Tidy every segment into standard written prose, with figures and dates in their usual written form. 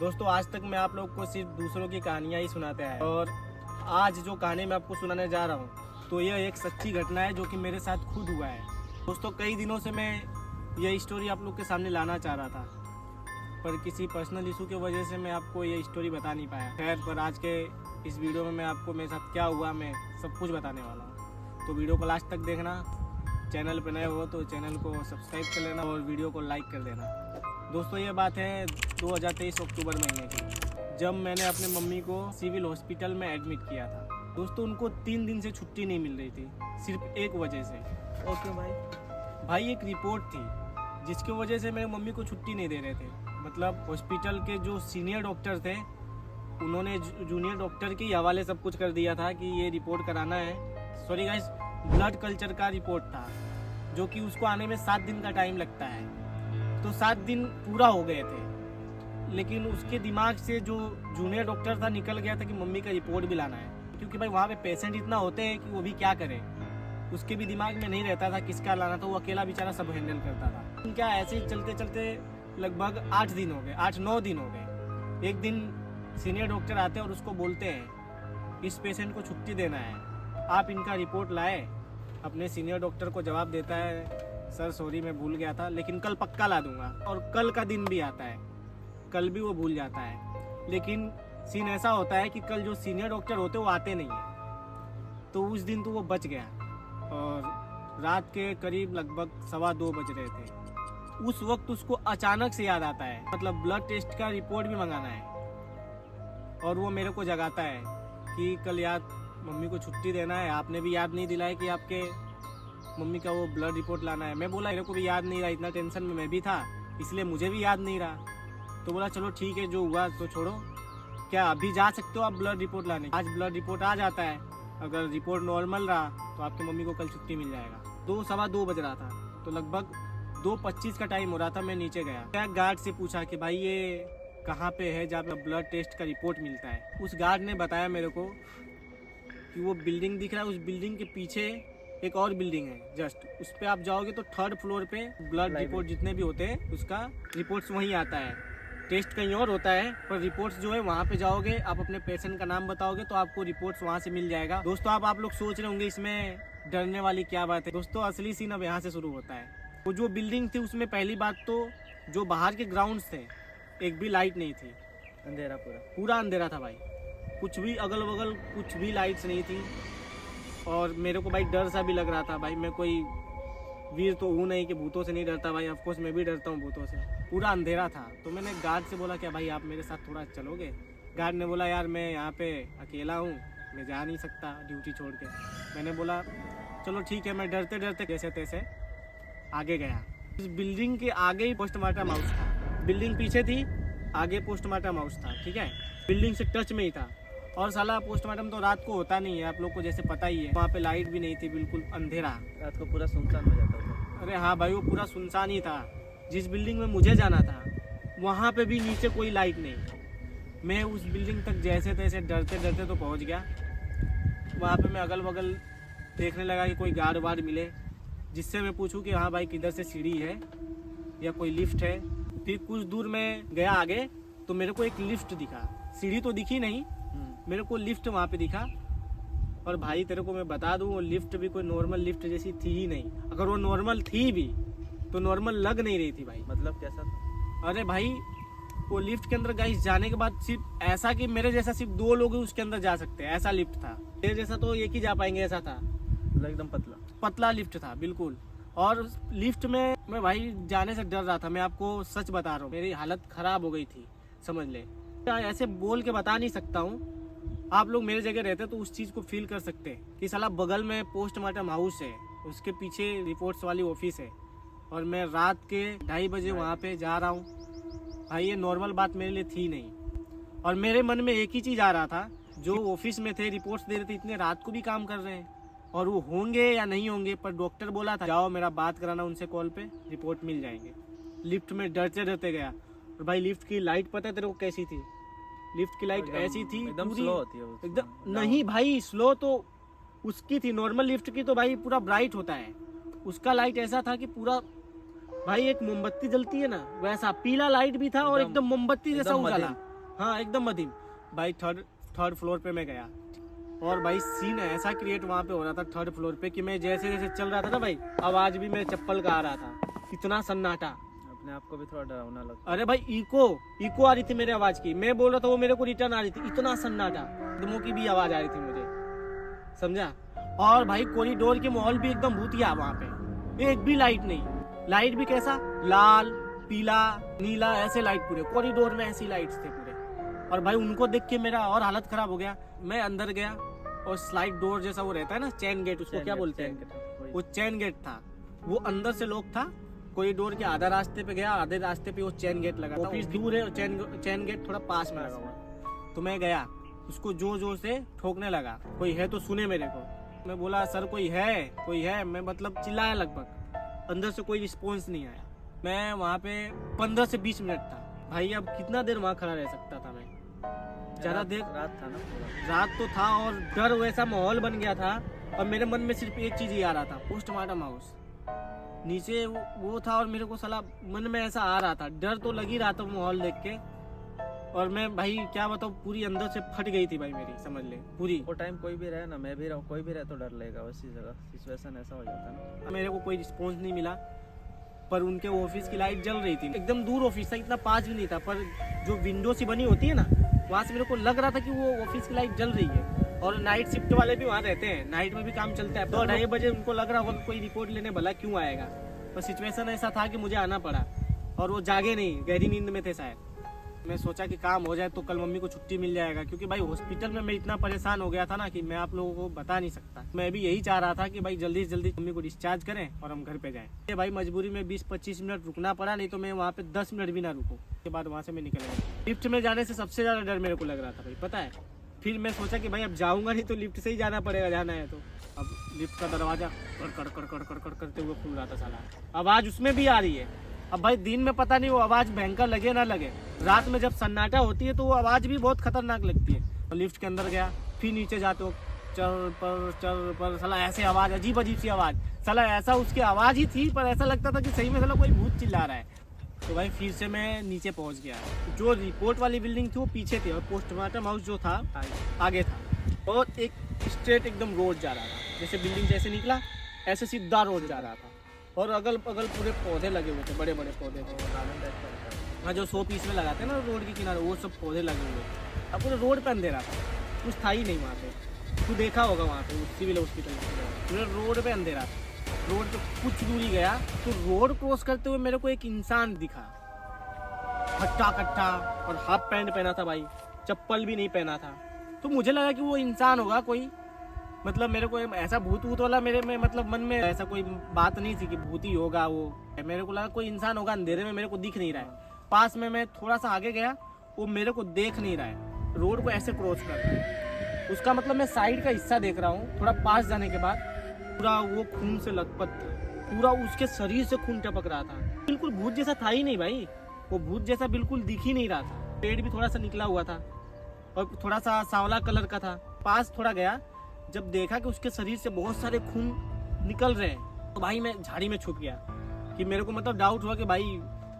दोस्तों आज तक मैं आप लोग को सिर्फ दूसरों की कहानियाँ ही सुनाते आया और आज जो कहानी मैं आपको सुनाने जा रहा हूँ तो यह एक सच्ची घटना है जो कि मेरे साथ खुद हुआ है। दोस्तों कई दिनों से मैं यह स्टोरी आप लोग के सामने लाना चाह रहा था पर किसी पर्सनल इशू की वजह से मैं आपको ये स्टोरी बता नहीं पाया। खैर पर आज के इस वीडियो में मैं आपको मेरे साथ क्या हुआ मैं सब कुछ बताने वाला हूँ, तो वीडियो को लास्ट तक देखना। चैनल पर नए हो तो चैनल को सब्सक्राइब कर लेना और वीडियो को लाइक कर देना। दोस्तों ये बात है 2023 अक्टूबर महीने की, जब मैंने अपने मम्मी को सिविल हॉस्पिटल में एडमिट किया था। दोस्तों उनको 3 दिन से छुट्टी नहीं मिल रही थी, सिर्फ एक वजह से। ओके भाई एक रिपोर्ट थी जिसकी वजह से मेरे मम्मी को छुट्टी नहीं दे रहे थे। मतलब हॉस्पिटल के जो सीनियर डॉक्टर थे उन्होंने जूनियर डॉक्टर के हवाले सब कुछ कर दिया था कि ये रिपोर्ट कराना है। सॉरी गाइस, ब्लड कल्चर का रिपोर्ट था जो कि उसको आने में 7 दिन का टाइम लगता है। तो 7 दिन पूरा हो गए थे, लेकिन उसके दिमाग से जो जूनियर डॉक्टर था निकल गया था कि मम्मी का रिपोर्ट भी लाना है, क्योंकि भाई वहाँ पे पेशेंट इतना होते हैं कि वो भी क्या करे। उसके भी दिमाग में नहीं रहता था किसका लाना था, वो अकेला बेचारा सब हैंडल करता था। क्या ऐसे ही चलते चलते लगभग 8 दिन हो गए, 8-9 दिन हो गए। एक दिन सीनियर डॉक्टर आते हैं और उसको बोलते हैं इस पेशेंट को छुट्टी देना है, आप इनका रिपोर्ट लाए। अपने सीनियर डॉक्टर को जवाब देता है सर सॉरी मैं भूल गया था, लेकिन कल पक्का ला दूंगा। और कल का दिन भी आता है, कल भी वो भूल जाता है। लेकिन सीन ऐसा होता है कि कल जो सीनियर डॉक्टर होते वो आते नहीं है, तो उस दिन तो वो बच गया। और रात के करीब लगभग 2:15 बज रहे थे। उस वक्त उसको अचानक से याद आता है, मतलब ब्लड टेस्ट का रिपोर्ट भी मंगाना है। और वो मेरे को जगाता है कि कल याद मम्मी को छुट्टी देना है, आपने भी याद नहीं दिलाया कि आपके मम्मी का वो ब्लड रिपोर्ट लाना है। मैं बोला मेरे को भी याद नहीं रहा, इतना टेंशन में मैं भी था इसलिए मुझे भी याद नहीं रहा। तो बोला चलो ठीक है जो हुआ तो छोड़ो, क्या अभी जा सकते हो आप ब्लड रिपोर्ट लाने? आज ब्लड रिपोर्ट आ जाता है, अगर रिपोर्ट नॉर्मल रहा तो आपकी मम्मी को कल छुट्टी मिल जाएगा। 2-2:15 बज रहा था, तो लगभग 2:25 का टाइम हो रहा था। मैं नीचे गया, गार्ड से पूछा कि भाई ये कहाँ पे है जहाँ पे ब्लड टेस्ट का रिपोर्ट मिलता है। उस गार्ड ने बताया मेरे को कि वो बिल्डिंग दिख रहा है, उस बिल्डिंग के पीछे एक और बिल्डिंग है जस्ट, उस पर आप जाओगे तो 3rd फ्लोर पे ब्लड रिपोर्ट जितने भी होते हैं उसका रिपोर्ट्स वहीं आता है। टेस्ट कहीं और होता है पर रिपोर्ट्स जो है वहाँ पे जाओगे, आप अपने पेशेंट का नाम बताओगे तो आपको रिपोर्ट्स वहाँ से मिल जाएगा। दोस्तों आप लोग सोच रहे होंगे इसमें डरने वाली क्या बात है। दोस्तों असली सीन अब यहाँ से शुरू होता है। वो जो बिल्डिंग थी उसमें पहली बात तो जो बाहर के ग्राउंड्स थे एक भी लाइट नहीं थी, अंधेरा पूरा अंधेरा था भाई, कुछ भी अगल बगल कुछ भी लाइट्स नहीं थी। और मेरे को भाई डर सा भी लग रहा था। भाई मैं कोई वीर तो हूँ नहीं कि भूतों से नहीं डरता भाई, ऑफकोर्स मैं भी डरता हूँ भूतों से। पूरा अंधेरा था। तो मैंने गार्ड से बोला क्या भाई आप मेरे साथ थोड़ा चलोगे? गार्ड ने बोला यार मैं यहाँ पे अकेला हूँ, मैं जा नहीं सकता ड्यूटी छोड़ के। मैंने बोला चलो ठीक है। मैं डरते डरते जैसे तैसे आगे गया। इस बिल्डिंग के आगे ही पोस्टमार्टम हाउस था, बिल्डिंग पीछे थी, आगे पोस्टमार्टम हाउस था, ठीक है, बिल्डिंग से टच में ही था। और साला पोस्टमार्टम तो रात को होता नहीं है, आप लोग को जैसे पता ही है। वहाँ पे लाइट भी नहीं थी, बिल्कुल अंधेरा, रात को पूरा सुनसान हो जाता था। अरे हाँ भाई वो पूरा सुनसान ही था। जिस बिल्डिंग में मुझे जाना था वहाँ पे भी नीचे कोई लाइट नहीं। मैं उस बिल्डिंग तक जैसे तैसे डरते डरते तो पहुँच गया। वहाँ पे मैं अगल बगल देखने लगा कि कोई गार्ड वार्ड मिले जिससे मैं पूछूं कि हाँ भाई किधर से सीढ़ी है या कोई लिफ्ट है। फिर कुछ दूर में गया आगे तो मेरे को एक लिफ्ट दिखा, सीढ़ी तो दिखी नहीं, मेरे को लिफ्ट वहाँ पे दिखा। और भाई तेरे को मैं बता दूं वो लिफ्ट भी कोई नॉर्मल लिफ्ट जैसी थी ही नहीं। अगर वो नॉर्मल थी भी तो नॉर्मल लग नहीं रही थी भाई। मतलब कैसा था? अरे भाई वो लिफ्ट के अंदर गाइस जाने के बाद सिर्फ ऐसा कि मेरे जैसा सिर्फ 2 लोग ही उसके अंदर जा सकते हैं, ऐसा लिफ्ट था। मेरे जैसा तो एक ही जा पाएंगे, ऐसा था। मतलब एकदम पतला लिफ्ट था बिल्कुल। और लिफ्ट में मैं भाई जाने से डर रहा था। मैं आपको सच बता रहा हूँ, मेरी हालत खराब हो गई थी, समझ ले। ऐसे बोल के बता नहीं सकता हूँ, आप लोग मेरे जगह रहते तो उस चीज़ को फील कर सकते कि साला बगल में पोस्टमार्टम हाउस है, उसके पीछे रिपोर्ट्स वाली ऑफिस है, और मैं रात के 2:30 बजे वहाँ पे जा रहा हूँ। भाई ये नॉर्मल बात मेरे लिए थी नहीं। और मेरे मन में एक ही चीज़ आ रहा था, जो ऑफिस में थे रिपोर्ट्स दे रहे थे, इतने रात को भी काम कर रहे हैं और वो होंगे या नहीं होंगे, पर डॉक्टर बोला था जाओ मेरा बात कराना उनसे कॉल पे, रिपोर्ट मिल जाएंगे। लिफ्ट में डरते डरते गया। और भाई लिफ्ट की लाइट पता है तेरे को कैसी थी? लिफ्ट की लाइट ऐसी थी, एकदम स्लो होती है एकदम नहीं भाई, स्लो तो उसकी थी, नॉर्मल लिफ्ट की तो भाई पूरा ब्राइट होता है। उसका लाइट ऐसा था कि पूरा भाई एक मोमबत्ती जलती है ना वैसा, पीला लाइट भी था और एकदम मोमबत्ती जैसा उजाला। हाँ एकदम मध्यम भाई। थर्ड फ्लोर पे मैं गया और भाई सीन ऐसा क्रिएट वहाँ पे हो रहा था थर्ड फ्लोर पे कि मैं जैसे जैसे चल रहा था ना भाई, आवाज भी मेरे चप्पल का आ रहा था, इतना सन्नाटा। अपने आप को भी थोड़ा डरावना लगता अरे भाई इको आ रही थी मेरे आवाज की, मैं बोल रहा था वो मेरे को रिटर्न आ रही थी, इतना सन्नाटा। दमों की भी आवाज आ रही थी मुझे, समझा। और भाई कॉरिडोर के माहौल भी एकदम भूतिया वहाँ पे, एक भी लाइट नहीं। लाइट भी कैसा, लाल पीला नीला ऐसे लाइट पूरे कॉरिडोर में, ऐसी लाइट्स थे पूरे। और भाई उनको देख के मेरा और हालत खराब हो गया। मैं अंदर गया और स्लाइड डोर जैसा वो रहता है ना, चैन गेट, उसको क्या बोलते हैं, वो चैन गेट था। वो अंदर से लॉक था, कॉरिडोर के आधा रास्ते पे गया, आधे रास्ते पे वो चैन गेट लगा था। ऑफिस दूर है, चैन गेट थोड़ा पास में लगा हुआ। तो मैं गया, उसको जोर से ठोकने लगा, कोई है तो सुने मेरे को। मैं बोला सर कोई है, मैं मतलब चिल्लाया लगभग, अंदर से कोई रिस्पॉन्स नहीं आया। मैं वहाँ पे 15 से 20 मिनट था भाई। अब कितना देर वहाँ खड़ा रह सकता था मैं, ज्यादा देर। रात था ना पूरा। रात तो था और डर वैसा माहौल बन गया था। और मेरे मन में सिर्फ एक चीज ही आ रहा था, पोस्टमार्टम हाउस नीचे वो था। और मेरे को साला मन में ऐसा आ रहा था, डर तो लग ही रहा था माहौल देख के। और मैं भाई क्या बताऊँ, पूरी अंदर से फट गई थी भाई मेरी, समझ ले पूरी। वो टाइम कोई भी रहे ना, मैं भी रहूँ, कोई भी रहे तो डर लगेगा। वैसी जगह सिचुएशन ऐसा हो जाता है ना। मेरे को कोई रिस्पॉन्स नहीं मिला, पर उनके ऑफिस की लाइट जल रही थी। एकदम दूर ऑफिस था, इतना पास भी नहीं था, पर जो विंडो सी बनी होती है ना, वहाँ से मेरे को लग रहा था कि वो ऑफिस की लाइट जल रही है। और नाइट शिफ्ट वाले भी वहाँ रहते हैं, नाइट में भी काम चलता है। 2-2:30 बजे उनको लग रहा होगा कोई रिपोर्ट लेने भला क्यों आएगा। पर सिचुएशन ऐसा था कि मुझे आना पड़ा। और वो जागे नहीं, गहरी नींद में थे शायद। मैं सोचा कि काम हो जाए तो कल मम्मी को छुट्टी मिल जाएगा, क्योंकि भाई हॉस्पिटल में मैं इतना परेशान हो गया था ना कि मैं आप लोगों को बता नहीं सकता। मैं भी यही चाह रहा था कि भाई जल्दी से जल्दी मम्मी को डिस्चार्ज करें और हम घर पे जाएं। ये भाई मजबूरी में 20-25 मिनट रुकना पड़ा, नहीं तो मैं वहाँ पे 10 मिनट भी ना रुकूं। उसके बाद वहाँ से मैं निकल गया। लिफ्ट में जाने से सबसे ज्यादा डर मेरे को लग रहा था भाई, पता है। फिर मैं सोचा कि भाई अब जाऊंगा नहीं तो लिफ्ट से ही जाना पड़ेगा, जाना है तो। अब लिफ्ट का दरवाजा कड़ कड़ करते हुए खुल रहा था साला, आवाज उसमें भी आ रही है। अब भाई दिन में पता नहीं वो आवाज भयंकर लगे ना लगे, रात में जब सन्नाटा होती है तो वो आवाज भी बहुत खतरनाक लगती है। तो लिफ्ट के अंदर गया, फिर नीचे जाते हो चल पर साला ऐसे आवाज, अजीब सी आवाज साला, ऐसा उसकी आवाज ही थी पर ऐसा लगता था कि सही में साला कोई भूत चिल्ला रहा है। तो भाई फिर से मैं नीचे पहुंच गया। जो रिपोर्ट वाली बिल्डिंग थी वो पीछे थी और पोस्टमार्टम हाउस जो था आगे था। और एक स्ट्रेट एकदम रोड जा रहा था, जैसे बिल्डिंग जैसे निकला ऐसे सीधा रोड जा रहा था। और अगल बगल पूरे पौधे लगे हुए थे, बड़े बड़े पौधे थे। हाँ जो 100 पीस में लगाते हैं ना रोड के किनारे, वो सब पौधे लगे हुए। अब पूरे रोड पे अंधेरा था, कुछ था ही नहीं वहाँ पे। तू देखा होगा वहाँ पे सिविल हॉस्पिटल पूरे रोड पे अंधेरा था। रोड पे कुछ दूरी गया तो रोड क्रॉस करते हुए मेरे को एक इंसान दिखा, हट्टा कट्टा, और हाफ पैंट पहना था भाई, चप्पल भी नहीं पहना था। तो मुझे लगा कि वो इंसान होगा कोई, मतलब मेरे को ऐसा भूत वाला मेरे में मतलब मन में ऐसा कोई बात नहीं थी कि भूत ही होगा वो। मेरे को लगा कोई इंसान होगा, अंधेरे में मेरे को दिख नहीं रहा है। पास में मैं थोड़ा सा आगे गया, वो मेरे को देख नहीं रहा है, रोड को ऐसे क्रॉस कर रहा है। उसका मतलब मैं साइड का हिस्सा देख रहा हूँ। थोड़ा पास जाने के बाद पूरा वो खून से लथपथ था, पूरा उसके शरीर से खून टपक रहा था। बिल्कुल भूत जैसा था ही नहीं भाई, वो भूत जैसा बिल्कुल दिख ही नहीं रहा था। पेट भी थोड़ा सा निकला हुआ था और थोड़ा सा सांवला कलर का था। पास थोड़ा गया, जब देखा कि उसके शरीर से बहुत सारे खून निकल रहे हैं, तो भाई मैं झाड़ी में छुप गया। कि मेरे को मतलब डाउट हुआ कि भाई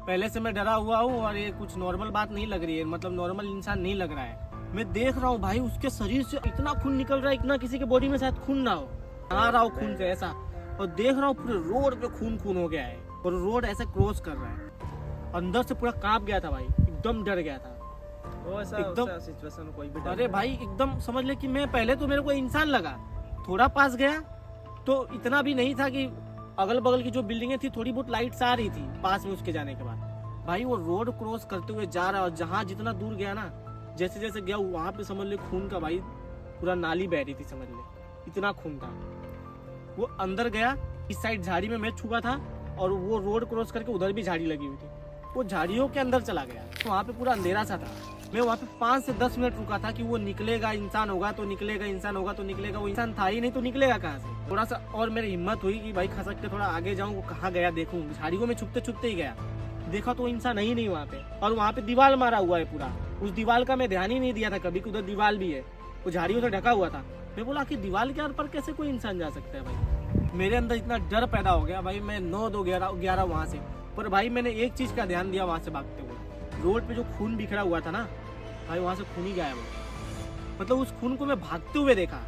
पहले से मैं डरा हुआ हूँ और ये कुछ नॉर्मल बात नहीं लग रही है, मतलब नॉर्मल इंसान नहीं लग रहा है। मैं देख रहा हूँ भाई उसके शरीर से इतना खून निकल रहा है, इतना किसी के बॉडी में शायद खून ना हो, आ रहा हो खून से ऐसा। और देख रहा हूँ पूरे रोड पे खून हो गया है और रोड ऐसे क्रॉस कर रहा है। अंदर से पूरा कांप गया था भाई, एकदम डर गया था वो ऐसा एकदम सिचुएशन कोई भी। अरे भाई एकदम समझ ले कि मैं पहले तो मेरे को इंसान लगा, थोड़ा पास गया तो इतना भी नहीं था कि अगल बगल की जो बिल्डिंगें थी थोड़ी बहुत लाइट्स आ रही थी पास में। उसके जाने के बाद भाई वो रोड क्रॉस करते हुए जा रहा है और जहाँ जितना दूर गया ना, जैसे जैसे गया वहां पे समझ ले खून का भाई पूरा नाली बह रही थी, समझ ले इतना खून था। वो अंदर गया, इस साइड झाड़ी में मैं छुपा था और वो रोड क्रॉस करके उधर भी झाड़ी लगी हुई थी, वो झाड़ियों के अंदर चला गया। तो वहाँ पे पूरा अंधेरा सा था। मैं वहाँ पे 5 से 10 मिनट रुका था कि वो निकलेगा, इंसान होगा तो निकलेगा, इंसान होगा तो निकलेगा। वो इंसान था ही नहीं तो निकलेगा कहाँ से। थोड़ा सा और मेरी हिम्मत हुई कि भाई खसक के थोड़ा आगे जाऊँ, वो कहाँ गया देखूँ। झाड़ियों में छुपते छुपते ही गया, देखा तो इंसान ही नहीं वहाँ पे। और वहाँ पे दीवार मारा हुआ है पूरा, उस दीवार का मैं ध्यान ही नहीं दिया था कभी कि उधर दीवार भी है, वो झाड़ियों से ढका हुआ था। मैं बोला कि दीवार के पर कैसे कोई इंसान जा सकता है भाई। मेरे अंदर इतना डर पैदा हो गया भाई। मैं 9-2-11 वहाँ से, पर भाई मैंने एक चीज का ध्यान दिया वहाँ से भागते हुए, रोड पे जो खून बिखरा हुआ था ना, भाई वहाँ से खून ही गायब हो गया। मतलब उस खून को मैं भागते हुए देखा,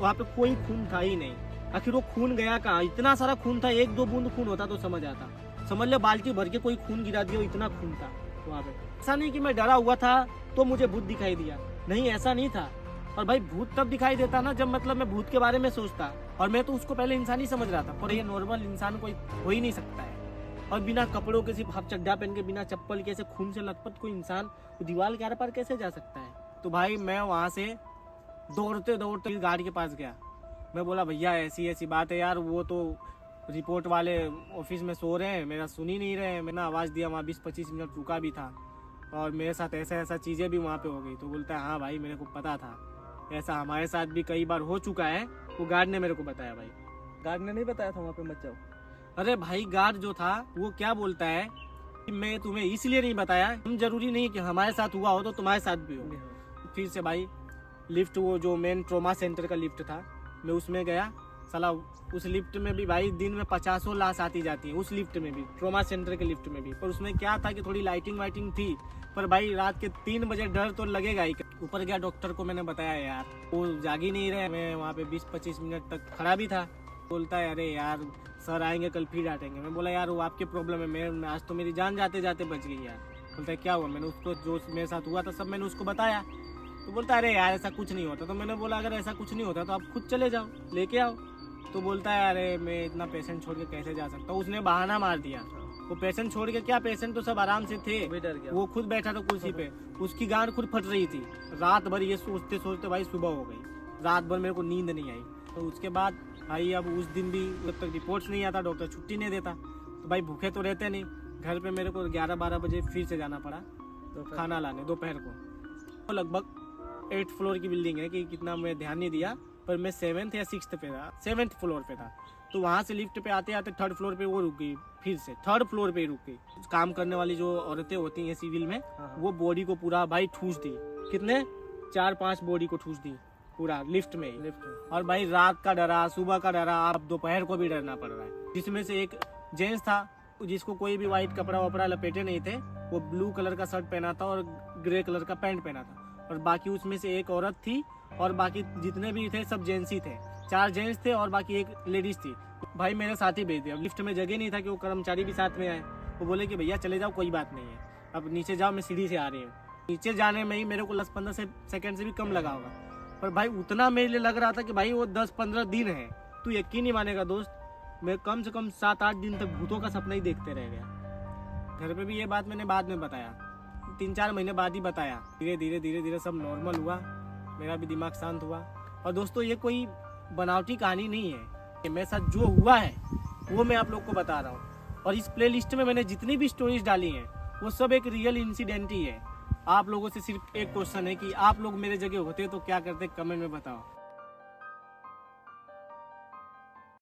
वहाँ पे कोई खून था ही नहीं। आखिर वो खून गया कहाँ? इतना सारा खून था, एक दो बूंद खून होता तो समझ आता, समझ ले बाल्टी भर के कोई खून गिरा दिया, इतना खून था वहाँ पे। ऐसा नहीं कि मैं डरा हुआ था तो मुझे भूत दिखाई दिया, नहीं ऐसा नहीं था। और भाई भूत तब दिखाई देता ना जब मतलब मैं भूत के बारे में सोचता, और मैं तो उसको पहले इंसान ही समझ रहा था, पर ये नॉर्मल इंसान कोई हो ही नहीं सकता है। और बिना कपड़ों के, सिर्फ हाफ चड्डा पहन के, बिना चप्पल के, ऐसे खून से लथपथ कोई इंसान दीवार के आर पार कैसे जा सकता है? तो भाई मैं वहाँ से दौड़ते दौड़ते गार्ड के पास गया। मैं बोला भैया ऐसी ऐसी बात है यार, वो तो रिपोर्ट वाले ऑफिस में सो रहे हैं, मेरा सुन ही नहीं रहे हैं। मैंने आवाज़ दिया, वहाँ 20-25 मिनट रुका भी था, और मेरे साथ ऐसा ऐसा चीज़ें भी वहाँ पे हो गई। तो बोलता है हाँ भाई मेरे को पता था, ऐसा हमारे साथ भी कई बार हो चुका है। वो गार्ड ने मेरे को बताया भाई। गार्ड ने नहीं बताया था वहाँ पे मत जाओ? अरे भाई गार्ड जो था वो क्या बोलता है कि मैं तुम्हें इसलिए नहीं बताया, हम जरूरी नहीं कि हमारे साथ हुआ हो तो तुम्हारे साथ भी हो। फिर से भाई लिफ्ट, वो जो मेन ट्रोमा सेंटर का लिफ्ट था, मैं उसमें गया। साला उस लिफ्ट में भी भाई दिन में 50 लाश आती जाती है, उस लिफ्ट में भी, ट्रोमा सेंटर के लिफ्ट में भी। पर उसमें क्या था कि थोड़ी लाइटिंग वाइटिंग थी, पर भाई रात के 3 बजे डर तो लगेगा ही। ऊपर गया, डॉक्टर को मैंने बताया यार, वो जाग ही नहीं रहे। मैं वहाँ पे 20-25 मिनट तक खड़ा भी था। बोलता है अरे यार सर आएंगे कल फिर डांटेंगे। मैं बोला यार वो आपकी प्रॉब्लम है, मैं आज तो मेरी जान जाते जाते बच गई यार। बोलता है क्या हुआ? मैंने उसको जो मेरे साथ हुआ था सब मैंने उसको बताया। तो बोलता है अरे यार ऐसा कुछ नहीं होता। तो मैंने बोला अगर ऐसा कुछ नहीं होता तो आप खुद चले जाओ, लेके आओ। तो बोलता है अरे मैं इतना पेशेंट छोड़ के कैसे जा सकता हूँ। उसने बहाना मार दिया, वो पेशेंट छोड़ के क्या, पेशेंट तो सब आराम से थे, भी डर गया। वो खुद बैठा था कुर्सी पे, उसकी गांड खुद फट रही थी। रात भर ये सोचते सोचते भाई सुबह हो गई, रात भर मेरे को नींद नहीं आई। तो उसके बाद भाई अब उस दिन भी जब तक रिपोर्ट्स नहीं आता डॉक्टर छुट्टी नहीं देता, तो भाई भूखे तो रहते नहीं। घर पे मेरे को 11-12 बजे फिर से जाना पड़ा खाना लाने दोपहर को। तो लगभग 8th फ्लोर की बिल्डिंग है कि कितना मैं ध्यान नहीं दिया, पर मैं 7th या 6th पे था, 7th फ्लोर पे था। तो वहाँ से लिफ्ट पे आते आते 3rd फ्लोर पे वो रुक गई, फिर से 3rd फ्लोर पे ही रुक गई। काम करने वाली जो औरतें होती हैं सिविल में, वो बॉडी को पूरा भाई ठूस दी, कितने 4-5 बॉडी को ठूस दी पूरा लिफ्ट में ही। और भाई रात का डरा, सुबह का डरा, अब दोपहर को भी डरना पड़ रहा है। जिसमें से एक जेंट्स था जिसको कोई भी व्हाइट कपड़ा वपड़ा लपेटे नहीं थे, वो ब्लू कलर का शर्ट पहना था और ग्रे कलर का पैंट पहना था। और बाकी उसमें से एक औरत थी, और बाकी जितने भी थे सब जेंट्स ही थे। 4 जेंट्स थे और बाकी एक लेडीज थी। भाई मेरे साथ ही भेज दिया, लिफ्ट में जगह नहीं था कि वो कर्मचारी भी साथ में आए। वो बोले कि भैया चले जाओ कोई बात नहीं है, अब नीचे जाओ, मैं सीढ़ी से आ रही हूँ। नीचे जाने में ही मेरे को 10-15 सेकंड से भी कम लगा होगा, पर भाई उतना मेरे लिए लग रहा था कि भाई वो 10-15 दिन है। तू यकीन नहीं मानेगा दोस्त, मैं कम से कम 7-8 दिन तक भूतों का सपना ही देखते रह गया। घर पे भी ये बात मैंने बाद में बताया, 3-4 महीने बाद ही बताया। धीरे धीरे धीरे धीरे सब नॉर्मल हुआ, मेरा भी दिमाग शांत हुआ। और दोस्तों ये कोई बनावटी कहानी नहीं है, कि मेरे साथ जो हुआ है वो मैं आप लोग को बता रहा हूँ। और इस प्लेलिस्ट में मैंने जितनी भी स्टोरीज डाली हैं वो सब एक रियल इंसिडेंट ही है। आप लोगों से सिर्फ एक क्वेश्चन है कि आप लोग मेरे जगह होते तो क्या करते, कमेंट में बताओ।